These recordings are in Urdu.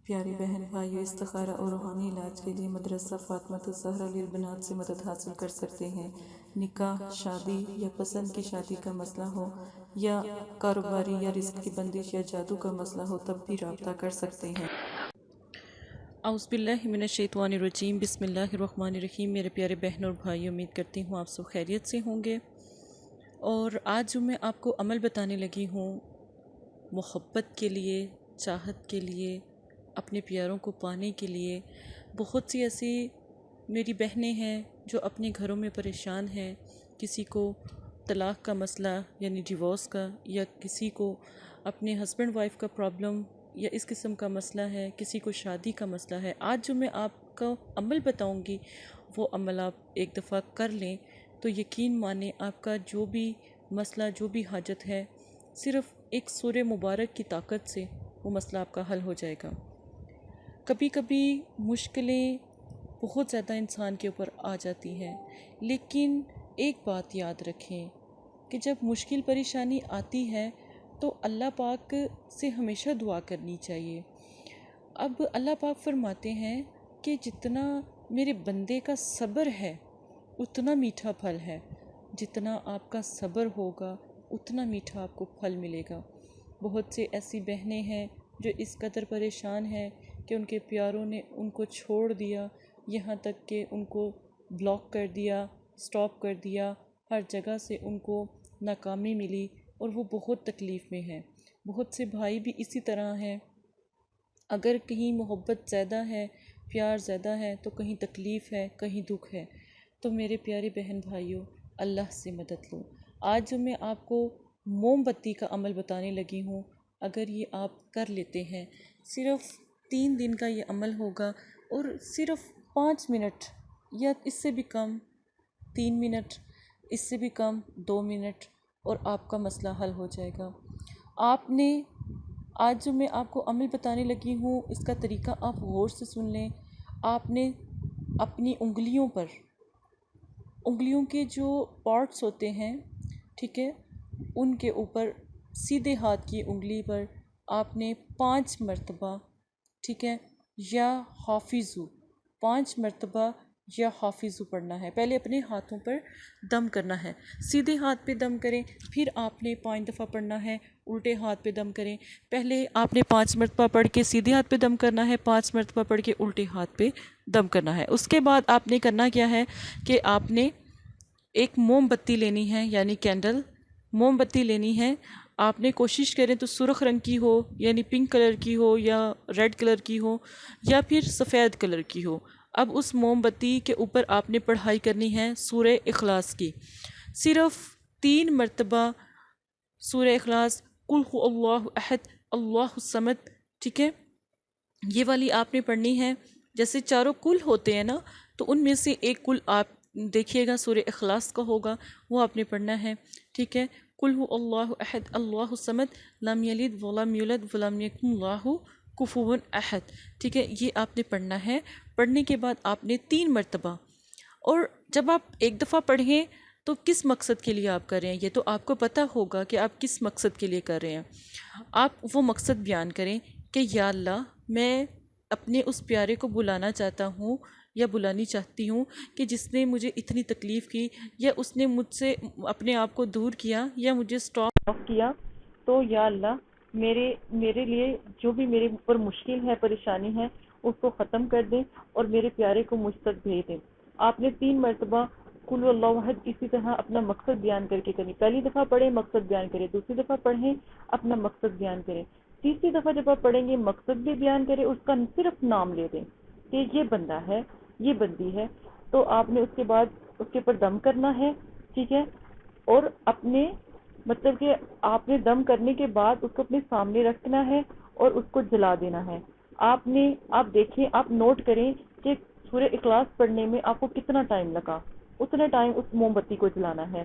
پیاری بہن بھائیو، استخارہ اور روحانی علاج کے لیے مدرسہ فاطمہ الزہرا للبنات سے مدد حاصل کر سکتے ہیں۔ نکاح، شادی یا پسند کی شادی کا مسئلہ ہو، یا کاروباری یا رزق کی بندش یا جادو کا مسئلہ ہو، تب بھی رابطہ کر سکتے ہیں۔ اعوذ باللہ من الشیطان الرجیم، بسم اللہ الرحمن الرحیم۔ میرے پیارے بہن اور بھائیو، امید کرتی ہوں آپ سب خیریت سے ہوں گے۔ اور آج جو میں آپ کو عمل بتانے لگی ہوں، محبت کے لیے، چاہت کے لیے، اپنے پیاروں کو پانے کے لیے، بہت سی ایسی میری بہنیں ہیں جو اپنے گھروں میں پریشان ہیں۔ کسی کو طلاق کا مسئلہ یعنی ڈیورس کا، یا کسی کو اپنے ہسبینڈ وائف کا پرابلم یا اس قسم کا مسئلہ ہے، کسی کو شادی کا مسئلہ ہے۔ آج جو میں آپ کو عمل بتاؤں گی، وہ عمل آپ ایک دفعہ کر لیں تو یقین مانیں آپ کا جو بھی مسئلہ، جو بھی حاجت ہے، صرف ایک سورہ مبارک کی طاقت سے وہ مسئلہ آپ کا حل ہو جائے گا۔ کبھی کبھی مشکلیں بہت زیادہ انسان کے اوپر آ جاتی ہیں، لیکن ایک بات یاد رکھیں کہ جب مشکل پریشانی آتی ہے تو اللہ پاک سے ہمیشہ دعا کرنی چاہیے۔ اب اللہ پاک فرماتے ہیں کہ جتنا میرے بندے کا صبر ہے اتنا میٹھا پھل ہے، جتنا آپ کا صبر ہوگا اتنا میٹھا آپ کو پھل ملے گا۔ بہت سے ایسی بہنیں ہیں جو اس قدر پریشان ہیں کہ ان کے پیاروں نے ان کو چھوڑ دیا، یہاں تک کہ ان کو بلاک کر دیا، سٹاپ کر دیا، ہر جگہ سے ان کو ناکامی ملی اور وہ بہت تکلیف میں ہیں۔ بہت سے بھائی بھی اسی طرح ہیں، اگر کہیں محبت زیادہ ہے، پیار زیادہ ہے تو کہیں تکلیف ہے، کہیں دکھ ہے۔ تو میرے پیارے بہن بھائیوں، اللہ سے مدد لو۔ آج جو میں آپ کو موم بتی کا عمل بتانے لگی ہوں، اگر یہ آپ کر لیتے ہیں، صرف 3 دن کا یہ عمل ہوگا، اور صرف 5 منٹ یا اس سے بھی کم، 3 منٹ، اس سے بھی کم 2 منٹ، اور آپ کا مسئلہ حل ہو جائے گا۔ آپ نے آج جو میں آپ کو عمل بتانے لگی ہوں، اس کا طریقہ آپ غور سے سن لیں۔ آپ نے اپنی انگلیوں پر، انگلیوں کے جو پارٹس ہوتے ہیں، ٹھیک ہے، ان کے اوپر سیدھے ہاتھ کی انگلی پر آپ نے 5 مرتبہ، ٹھیک ہے، یا حافظو، 5 مرتبہ یا حافظو پڑھنا ہے۔ پہلے اپنے ہاتھوں پر دم کرنا ہے، سیدھے ہاتھ پہ دم کریں، پھر آپ نے 5 دفعہ پڑھنا ہے، الٹے ہاتھ پہ دم کریں۔ پہلے آپ نے 5 مرتبہ پڑھ کے سیدھے ہاتھ پہ دم کرنا ہے، 5 مرتبہ پڑھ کے الٹے ہاتھ پہ دم کرنا ہے۔ اس کے بعد آپ نے کرنا کیا ہے کہ آپ نے ایک موم بتی لینی ہے، یعنی کینڈل، موم بتی لینی ہے۔ آپ نے کوشش کریں تو سرخ رنگ کی ہو، یعنی پنک کلر کی ہو، یا ریڈ کلر کی ہو، یا پھر سفید کلر کی ہو۔ اب اس موم بتی کے اوپر آپ نے پڑھائی کرنی ہے سورہ اخلاص کی، صرف 3 مرتبہ سورہ اخلاص، قل هو اللہ احد اللہ الصمد، ٹھیک ہے، یہ والی آپ نے پڑھنی ہے۔ جیسے چاروں کل ہوتے ہیں نا، تو ان میں سے ایک کل آپ دیکھیے گا سورہ اخلاص کا ہوگا، وہ آپ نے پڑھنا ہے، ٹھیک ہے۔ قل هو اللہ احد اللہ الصمد لم یلد ولم یولد ولم یکن لہ کفوا احد، ٹھیک ہے، یہ آپ نے پڑھنا ہے۔ پڑھنے کے بعد آپ نے 3 مرتبہ، اور جب آپ ایک دفعہ پڑھیں تو کس مقصد کے لیے آپ کر رہے ہیں یہ تو آپ کو پتہ ہوگا کہ آپ کس مقصد کے لیے کر رہے ہیں۔ آپ وہ مقصد بیان کریں کہ یا اللہ، میں اپنے اس پیارے کو بلانا چاہتا ہوں یا بلانی چاہتی ہوں کہ جس نے مجھے اتنی تکلیف کی، یا اس نے مجھ سے اپنے آپ کو دور کیا یا مجھے سٹاپ کیا، تو یا اللہ میرے لیے جو بھی میرے اوپر مشکل ہے، پریشانی ہے، اس کو ختم کر دیں اور میرے پیارے کو مجھ تک بھیج دیں۔ آپ نے 3 مرتبہ قل هو اللہ احد اسی طرح اپنا مقصد بیان کر کے کریں۔ پہلی دفعہ پڑھیں، مقصد بیان کریں، دوسری دفعہ پڑھیں، اپنا مقصد بیان کریں، تیسری دفعہ جب آپ پڑھیں گے مقصد بھی بیان کریں، اس کا صرف نام لے دیں کہ یہ بندہ ہے، یہ بندی ہے۔ تو آپ نے اس کے بعد اس کے اوپر دم کرنا ہے، ٹھیک ہے، اور اپنے مطلب کہ آپ نے دم کرنے کے بعد اس کو اپنے سامنے رکھنا ہے اور اس کو جلا دینا ہے۔ آپ دیکھیں، آپ نوٹ کریں کہ سورہ اخلاص پڑھنے میں آپ کو کتنا ٹائم لگا، اتنا ٹائم اس موم بتی کو جلانا ہے۔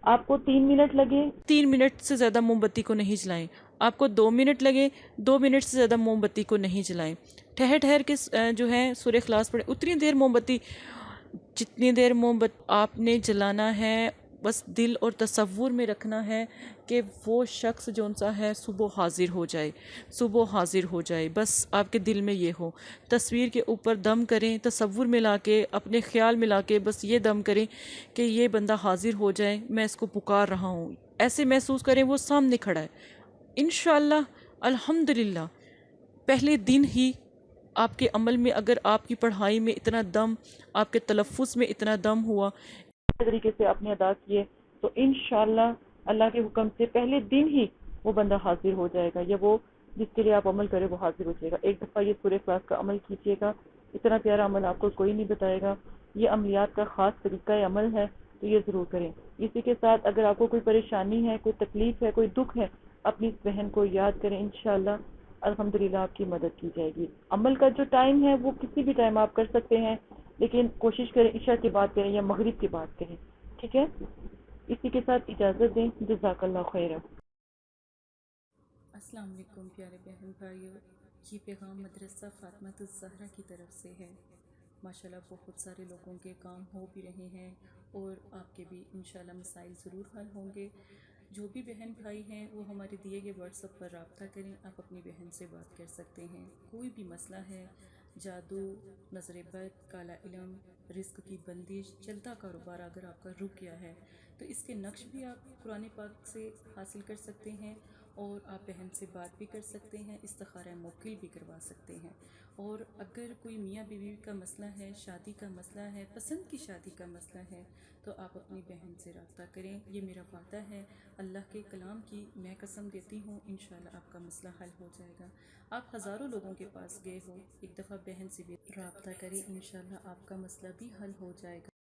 آپ کو 3 منٹ لگے، 3 منٹ سے زیادہ موم بتی کو نہیں جلائیں۔ آپ کو 2 منٹ لگے، 2 منٹ سے زیادہ موم بتی کو نہیں جلائیں۔ ٹھہر کے جو ہے سورہ اخلاص پڑھیں، اتنی دیر موم بتی، جتنی دیر موم بتی آپ نے جلانا ہے بس دل اور تصور میں رکھنا ہے کہ وہ شخص جون سا ہے صبح حاضر ہو جائے، صبح حاضر ہو جائے، بس آپ کے دل میں یہ ہو۔ تصویر کے اوپر دم کریں، تصور ملا کے، اپنے خیال ملا کے بس یہ دم کریں کہ یہ بندہ حاضر ہو جائے، میں اس کو پکار رہا ہوں، ایسے محسوس کریں وہ سامنے کھڑا ہے۔ انشاءاللہ الحمدللہ پہلے دن ہی آپ کے عمل میں، اگر آپ کی پڑھائی میں اتنا دم، آپ کے تلفظ میں اتنا دم ہوا، اس طریقے سے آپ نے ادا کیے، تو انشاءاللہ اللہ کے حکم سے پہلے دن ہی وہ بندہ حاضر ہو جائے گا، یا وہ جس کے لیے آپ عمل کرے وہ حاضر ہو جائے گا۔ ایک دفعہ یہ سورہ اخلاص کا عمل کیجیے گا، اتنا پیارا عمل آپ کو کوئی نہیں بتائے گا، یہ عملیات کا خاص طریقہ عمل ہے، تو یہ ضرور کریں۔ اسی کے ساتھ اگر آپ کو کوئی پریشانی ہے، کوئی تکلیف ہے، کوئی دکھ ہے، اپنی اس بہن کو یاد کریں، انشاءاللہ الحمدللہ آپ کی مدد کی جائے گی۔ عمل کا جو ٹائم ہے وہ کسی بھی ٹائم آپ کر سکتے ہیں، لیکن کوشش کریں عشاء کے بعد کریں یا مغرب کے بعد کریں، ٹھیک ہے؟ اسی کے ساتھ اجازت دیں، جزاک اللہ خیرہ۔ السلام علیکم پیارے بہن بھائیوں، یہ پیغام مدرسہ فاطمۃ الزہرا کی طرف سے ہے۔ ماشاءاللہ بہت سارے لوگوں کے کام ہو بھی رہے ہیں اور آپ کے بھی انشاءاللہ مسائل ضرور حل ہوں گے۔ جو بھی بہن بھائی ہیں وہ ہمارے دیے گئے واٹس ایپ پر رابطہ کریں، آپ اپنی بہن سے بات کر سکتے ہیں۔ کوئی بھی مسئلہ ہے، جادو، نظر بد، کالا علم، رزق کی بندش، چلتا کاروبار اگر آپ کا رک گیا ہے تو اس کے نقش بھی آپ قرآن پاک سے حاصل کر سکتے ہیں، اور آپ بہن سے بات بھی کر سکتے ہیں، استخارہ موکل بھی کروا سکتے ہیں۔ اور اگر کوئی میاں بیوی کا مسئلہ ہے، شادی کا مسئلہ ہے، پسند کی شادی کا مسئلہ ہے، تو آپ اپنی بہن سے رابطہ کریں، یہ میرا وعدہ ہے، اللہ کے کلام کی میں قسم دیتی ہوں، انشاءاللہ آپ کا مسئلہ حل ہو جائے گا۔ آپ ہزاروں لوگوں کے پاس گئے ہو، ایک دفعہ بہن سے بھی رابطہ کریں، انشاءاللہ آپ کا مسئلہ بھی حل ہو جائے گا۔